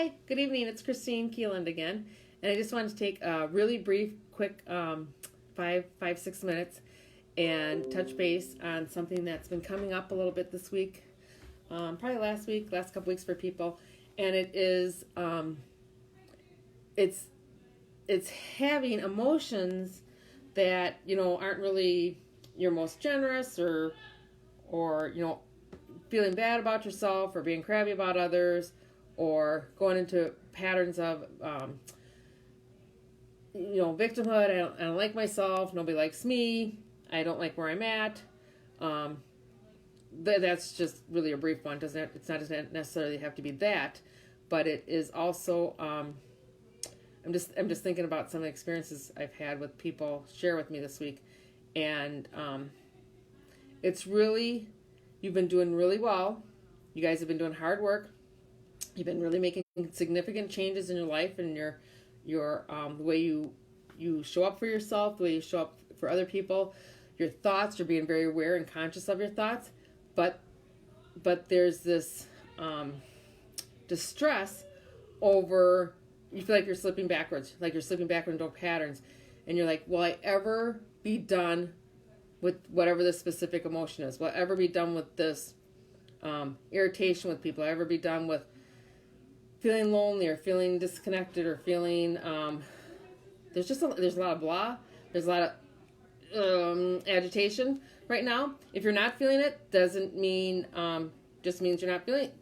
Hi, good evening. It's Kristine Kieland again, and I just wanted to take a really brief, quick 6 minutes and touch base on something that's been coming up a little bit this week, probably last couple weeks for people, and it is it's having emotions that aren't really your most generous or feeling bad about yourself or being crabby about others or going into patterns of victimhood. I don't like myself, nobody likes me, I don't like where I'm at. That's just really a brief one. It's not necessarily have to be that, but it is also I'm just thinking about some of the experiences I've had with people share with me this week, and it's really, you've been doing really well. You guys have been doing hard work. You've been really making significant changes in your life and your the way you show up for yourself, the way you show up for other people, your thoughts. You're being very aware and conscious of your thoughts, but there's this distress over, you feel like you're slipping backwards, into patterns, and you're like, will I ever be done with whatever this specific emotion is? Will I ever be done with this irritation with people? Will I ever be done with feeling lonely or feeling disconnected or feeling there's a lot of blah, there's a lot of agitation right now. If you're not feeling it, doesn't mean just means you're not feeling it.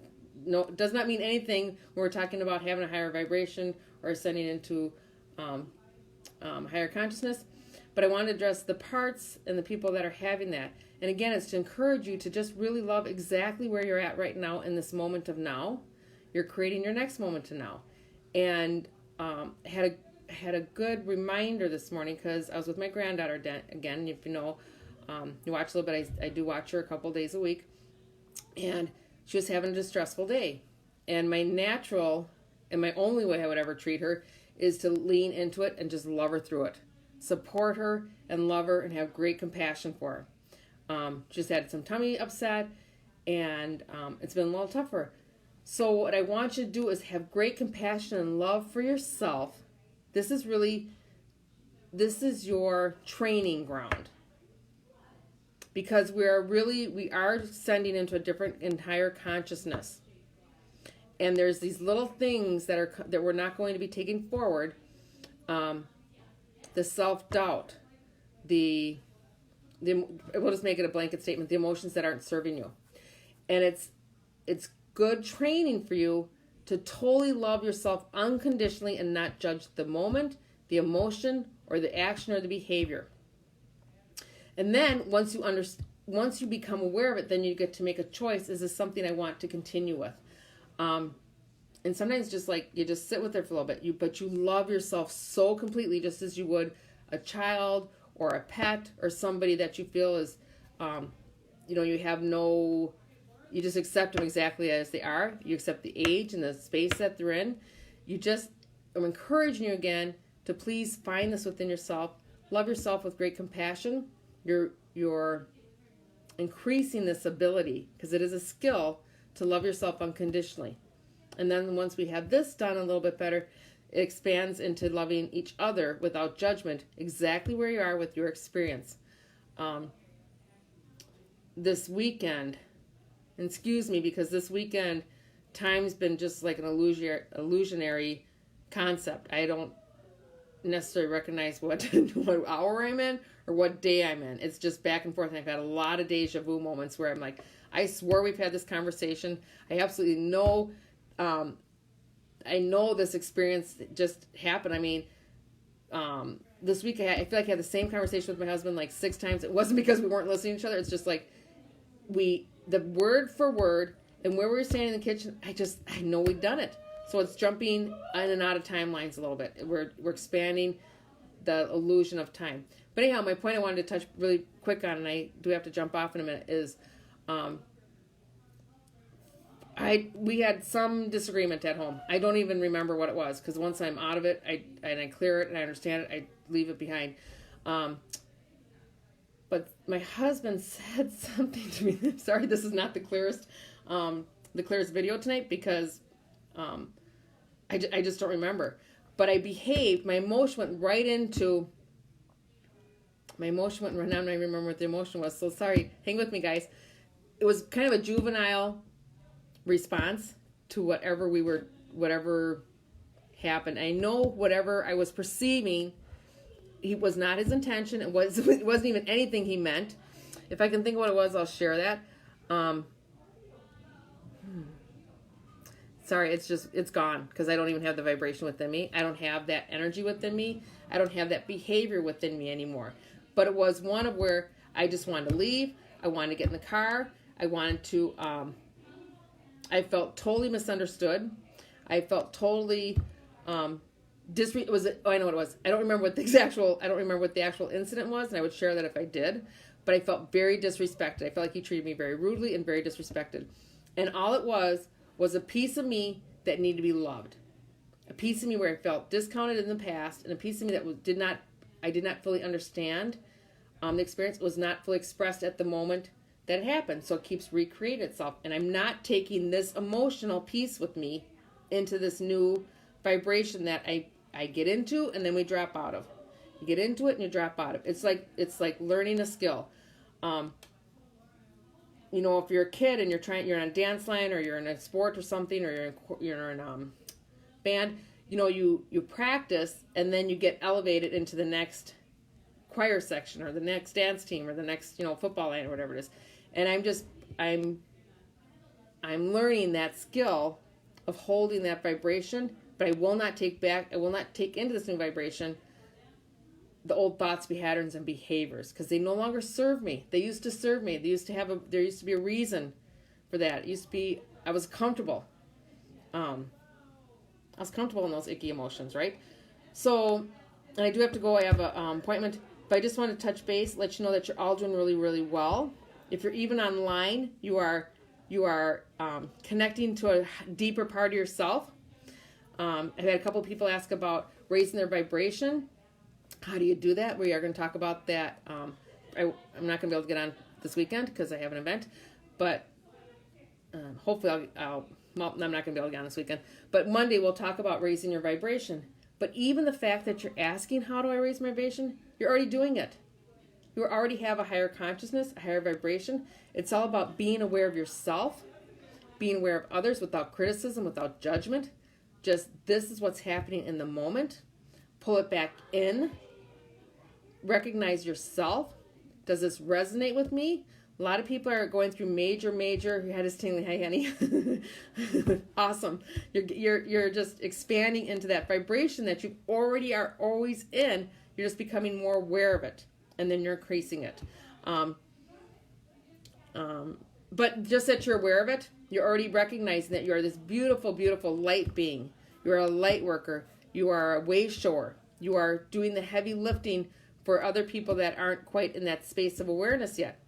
No, it does not mean anything when we're talking about having a higher vibration or ascending into higher consciousness. But I want to address the parts and the people that are having that. And again, it's to encourage you to just really love exactly where you're at right now in this moment of now. You're creating your next moment to now. And had a good reminder this morning because I was with my granddaughter again. If you know, you watch a little bit. I do watch her a couple days a week. And she was having a distressful day. And my natural and my only way I would ever treat her is to lean into it and just love her through it. Support her and love her and have great compassion for her. She's had some tummy upset and it's been a little tough for her. So what I want you to do is have great compassion and love for yourself. This is your training ground. Because we are sending into a different and higher consciousness. And there's these little things that we're not going to be taking forward. The self-doubt, we'll just make it a blanket statement, the emotions that aren't serving you. And it's good training for you to totally love yourself unconditionally and not judge the moment, the emotion, or the action or the behavior. And then once you become aware of it, then you get to make a choice. Is this something I want to continue with? And sometimes just like you just sit with it for a little bit, but you love yourself so completely, just as you would a child or a pet or somebody that you feel is, you just accept them exactly as they are. You accept the age and the space that they're in. I'm encouraging you again to please find this within yourself. Love yourself with great compassion. You're increasing this ability, because it is a skill, to love yourself unconditionally. And then once we have this done a little bit better, it expands into loving each other without judgment, exactly where you are with your experience. This weekend, and excuse me, because this weekend, time's been just like an illusionary concept. I don't necessarily recognize what hour I'm in or what day I'm in. It's just back and forth, and I've had a lot of deja vu moments where I'm like, I swore we've had this conversation. I absolutely know, I know this experience just happened. I mean, this week I feel like I had the same conversation with my husband like 6 times. It wasn't because we weren't listening to each other. It's just like the word for word, and where we were standing in the kitchen, I know we've done it. So it's jumping in and out of timelines a little bit. We're expanding the illusion of time. But anyhow, my point I wanted to touch really quick on, and I do have to jump off in a minute, is we had some disagreement at home. I don't even remember what it was, because once I'm out of it, I clear it and I understand it, I leave it behind. But my husband said something to me. I'm sorry, this is not the clearest video tonight, because I just don't remember. But I behaved, my emotion went right into, now I'm not remember what the emotion was. So sorry, hang with me, guys. It was kind of a juvenile response to whatever happened. I know whatever I was perceiving, it was not his intention. It wasn't even anything he meant. If I can think of what it was, I'll share that. Sorry, it's gone because I don't even have the vibration within me. I don't have that energy within me. I don't have that behavior within me anymore. But it was one of where I just wanted to leave. I wanted to get in the car. I wanted to, I felt totally misunderstood. I felt totally, I know what it was. I don't remember what the actual incident was, and I would share that if I did. But I felt very disrespected. I felt like he treated me very rudely and very disrespected. And all it was a piece of me that needed to be loved. A piece of me where I felt discounted in the past, and a piece of me that I did not fully understand the experience. It was not fully expressed at the moment that it happened. So it keeps recreating itself. And I'm not taking this emotional piece with me into this new vibration that I get into and then we drop out of. You get into it and you drop out of. It's like learning a skill. You know, if you're a kid and you're on a dance line or you're in a sport or something, or you're in band, you know, you practice and then you get elevated into the next choir section or the next dance team or the next, you know, football line or whatever it is. And I'm learning that skill of holding that vibration, but I will not take into this new vibration the old thoughts, patterns, and behaviors, because they no longer serve me. They used to serve me. There used to be a reason for that. It used to be, I was comfortable. I was comfortable in those icky emotions, right? So, and I do have to go. I have an appointment, but I just want to touch base, let you know that you're all doing really, really well. If you're even online, you are connecting to a deeper part of yourself. I've had a couple people ask about raising their vibration. How do you do that? We are going to talk about that. I'm not going to be able to get on this weekend because I have an event, but hopefully I'm not going to be able to get on this weekend. But Monday we'll talk about raising your vibration. But even the fact that you're asking, how do I raise my vibration? You're already doing it. You already have a higher consciousness, a higher vibration. It's all about being aware of yourself, being aware of others without criticism, without judgment. Just, this is what's happening in the moment. Pull it back in. Recognize yourself. Does this resonate with me? A lot of people are going through major, your head is tingling, hey honey. Awesome. You're just expanding into that vibration that you already are always in. You're just becoming more aware of it. And then you're increasing it. But just that you're aware of it, you're already recognizing that you are this beautiful, beautiful light being. You are a light worker. You are a wave shower. You are doing the heavy lifting for other people that aren't quite in that space of awareness yet.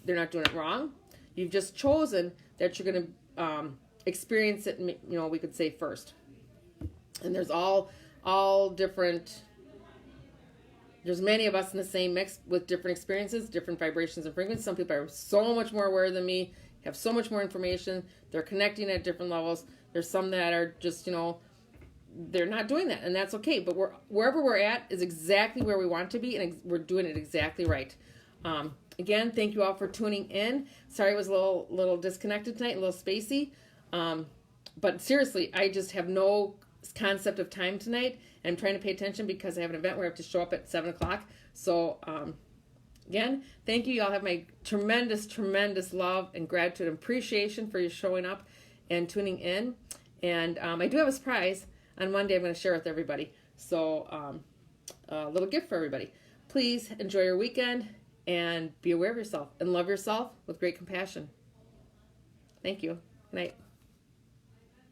They're not doing it wrong. You've just chosen that you're going to experience it, you know, we could say first. And there's all different, there's many of us in the same mix with different experiences, different vibrations and frequencies. Some people are so much more aware than me, have so much more information. They're connecting at different levels. There's some that are just, you know, they're not doing that, and that's okay. But wherever we're at is exactly where we want to be, and we're doing it exactly right. Again, thank you all for tuning in. Sorry it was a little disconnected tonight, a little spacey. But seriously, I just have no concept of time tonight, and I'm trying to pay attention because I have an event where I have to show up at 7 o'clock. So, again, thank you. Y'all have my tremendous, tremendous love and gratitude and appreciation for you showing up and tuning in. And I do have a surprise. On Monday, I'm going to share with everybody. So, a little gift for everybody. Please enjoy your weekend and be aware of yourself and love yourself with great compassion. Thank you. Good night.